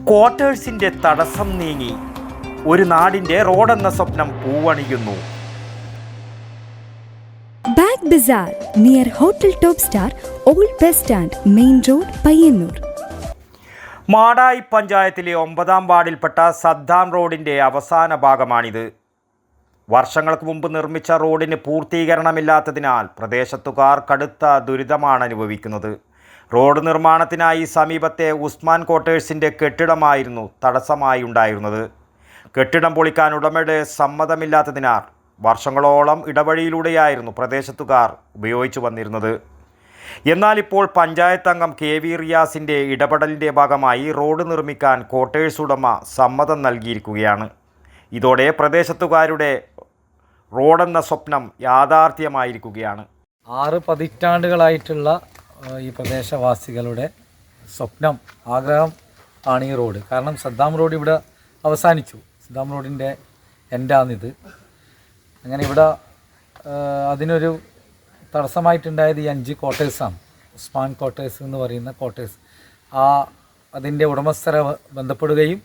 ക്വാർട്ടേഴ്സിൻ്റെ തടസ്സം നീങ്ങി ഒരു നാടിൻ്റെ റോഡെന്ന സ്വപ്നം പൂവണിയുന്നു. Bag bazaar near hotel top star, old bus stand, main road, Payyanur. Madayi പഞ്ചായത്തിലെ 9-ാം വാർഡിൽപ്പെട്ട സദ്ദാം റോഡിൻ്റെ അവസാന ഭാഗമാണിത്. വർഷങ്ങൾക്ക് മുമ്പ് നിർമ്മിച്ച റോഡിന് പൂർത്തീകരണമില്ലാത്തതിനാൽ പ്രദേശത്തുകാർ കടുത്ത ദുരിതമാണ് അനുഭവിക്കുന്നത്. റോഡ് നിർമ്മാണത്തിനായി സമീപത്തെ ഉസ്മാൻ ക്വാർട്ടേഴ്സിൻ്റെ കെട്ടിടമായിരുന്നു തടസ്സമായി ഉണ്ടായിരുന്നത്. കെട്ടിടം പൊളിക്കാൻ ഉടമയുടെ സമ്മതമില്ലാത്തതിനാൽ വർഷങ്ങളോളം ഇടവഴിയിലൂടെയായിരുന്നു പ്രദേശത്തുകാർ ഉപയോഗിച്ചു വന്നിരുന്നത്. എന്നാൽ ഇപ്പോൾ പഞ്ചായത്ത് അംഗം KV റിയാസിൻ്റെ ഇടപെടലിൻ്റെ ഭാഗമായി റോഡ് നിർമ്മിക്കാൻ ക്വാർട്ടേഴ്സ് ഉടമ സമ്മതം നൽകിയിരിക്കുകയാണ്. ഇതോടെ പ്രദേശത്തുകാരുടെ റോഡെന്ന സ്വപ്നം യാഥാർത്ഥ്യമായിരിക്കുകയാണ്. 6 പതിറ്റാണ്ടുകളായിട്ടുള്ള ഈ പ്രദേശവാസികളുടെ സ്വപ്നം, ആഗ്രഹം ആണ് ഈ റോഡ്. കാരണം സദ്ദാം റോഡ് ഇവിടെ അവസാനിച്ചു. സദ്ദാം റോഡിൻ്റെ എൻഡാണിത്. അങ്ങനെ ഇവിടെ അതിനൊരു തടസ്സമായിട്ടുണ്ടായത് ഈ 5 ക്വാർട്ടേഴ്സാണ്. ഉസ്മാൻ ക്വാർട്ടേഴ്സ് എന്ന് പറയുന്ന ക്വാർട്ടേഴ്സ്. അതിൻ്റെ ഉടമസ്ഥരെ ബന്ധപ്പെടുകയും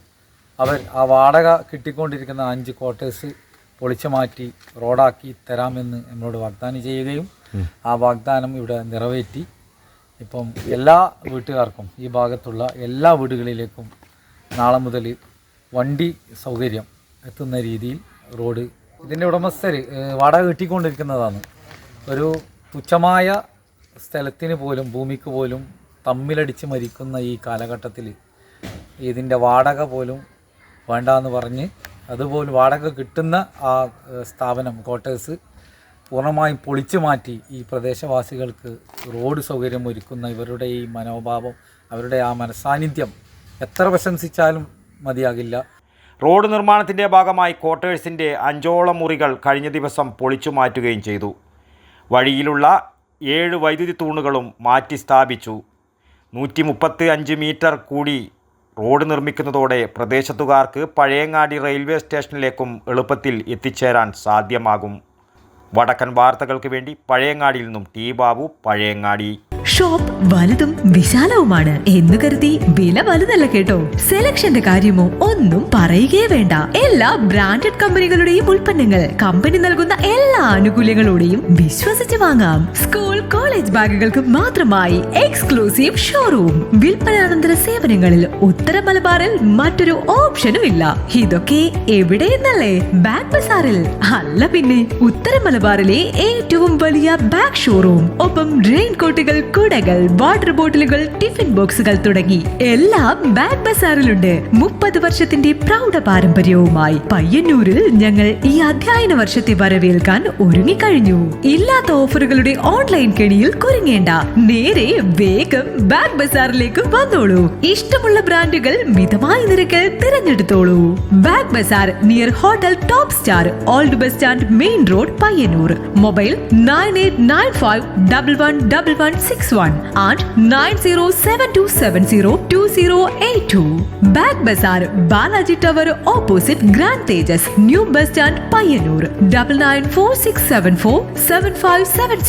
അവർ ആ വാടക കിട്ടിക്കൊണ്ടിരിക്കുന്ന 5 ക്വാർട്ടേഴ്സ് പൊളിച്ചു മാറ്റി റോഡാക്കി തരാമെന്ന് നമ്മളോട് വാഗ്ദാനം ചെയ്യുകയും ആ വാഗ്ദാനം ഇവിടെ നിറവേറ്റി. ഇപ്പം എല്ലാ വീട്ടുകാർക്കും, ഈ ഭാഗത്തുള്ള എല്ലാ വീടുകളിലേക്കും നാളെ മുതൽ വണ്ടി സൗകര്യം എത്തുന്ന രീതിയിൽ റോഡ് ഇതിൻ്റെ ഉടമസ്ഥർ വാടക കിട്ടിക്കൊണ്ടിരിക്കുന്നതാണ്. ഒരു തുച്ഛമായ സ്ഥലത്തിന് പോലും, ഭൂമിക്ക് പോലും തമ്മിലടിച്ച് മരിക്കുന്ന ഈ കാലഘട്ടത്തിൽ ഇതിൻ്റെ വാടക പോലും വേണ്ടാന്ന് പറഞ്ഞ്, അതുപോലും വാടക കിട്ടുന്ന ആ സ്ഥാപനം ക്വാർട്ടേഴ്സ് പൂർണ്ണമായും പൊളിച്ചു മാറ്റി ഈ പ്രദേശവാസികൾക്ക് റോഡ് സൗകര്യം ഒരുക്കുന്ന ഇവരുടെ ഈ മനോഭാവം, അവരുടെ ആ മനസാന്നിധ്യം എത്ര പ്രശംസിച്ചാലും മതിയാകില്ല. റോഡ് നിർമ്മാണത്തിൻ്റെ ഭാഗമായി ക്വാർട്ടേഴ്സിൻ്റെ 5ഓളം മുറികൾ കഴിഞ്ഞ ദിവസം പൊളിച്ചു മാറ്റുകയും ചെയ്തു. വഴിയിലുള്ള 7 വൈദ്യുതി തൂണുകളും മാറ്റി സ്ഥാപിച്ചു. 135 മീറ്റർ കൂടി റോഡ് നിർമ്മിക്കുന്നതോടെ പ്രദേശത്തുകാർക്ക് പഴയങ്ങാടി റെയിൽവേ സ്റ്റേഷനിലേക്കും എളുപ്പത്തിൽ എത്തിച്ചേരാൻ സാധ്യമാകും. വടക്കൻ വാർത്തകൾക്ക് വേണ്ടി പഴയങ്ങാടിയിൽ നിന്നും T. ബാബു, പഴയങ്ങാടി. ഷോപ്പ് വലുതും വിശാലവുമാണ് എന്ന് കരുതി വില വലുതല്ല കേട്ടോ. സെലക്ഷന്റെ കാര്യമോ ഒന്നും പറയുകയേ വേണ്ട. എല്ലാ ബ്രാൻഡഡ് കമ്പനികളുടെയും ഉൽപ്പന്നങ്ങൾ കമ്പനി നൽകുന്ന എല്ലാ ആനുകൂല്യങ്ങളോടെയും വിശ്വസിച്ച് വാങ്ങാം. സ്കൂൾ, കോളേജ് ബാഗുകൾക്ക് മാത്രമായി എക്സ്ക്ലൂസീവ് ഷോറൂം. വിൽപ്പനാനന്തര സേവനങ്ങളിൽ ഉത്തര മലബാറിൽ മറ്റൊരു ഓപ്ഷനും ഇല്ല. ഇതൊക്കെ എവിടെയെന്നല്ലേ? ബാഗ് ബസാറിൽ. അല്ല പിന്നെ, ഉത്തര മലബാറിലെ ഏറ്റവും വലിയ ബാഗ് ഷോറൂം. ഒപ്പം റെയിൻ കോട്ടുകൾ, കുടകൾ, വാട്ടർ ബോട്ടിലുകൾ, ടിഫിൻ ബോക്സുകൾ തുടങ്ങി എല്ലാം ബാഗ് ബസാറിലുണ്ട്. 30 വർഷത്തിന്റെ പ്രൗഢ പാരമ്പര്യവുമായി പയ്യന്നൂരിൽ ഞങ്ങൾ ഈ അധ്യയന വർഷത്തെ വരവേൽക്കാൻ ഒരുങ്ങിക്കഴിഞ്ഞു. ഇല്ലാത്ത ഓഫറുകളുടെ ഓൺലൈൻ കെണിയിൽ കുരുങ്ങേണ്ട. നേരെ വേഗം ബാഗ് ബസാറിലേക്ക് വന്നോളൂ. ഇഷ്ടമുള്ള ബ്രാൻഡുകൾ മിതമായ നിരക്കിൽ തിരഞ്ഞെടുത്തോളൂ. Bag bazaar near hotel top star, old bus stand, main road, Payyanur. Mobile 9895111161 and 9072702082. Bag Bazaar, Balaji Tower opposite Grand Tejas, New Bus Stand, Payyanur. 9946747570.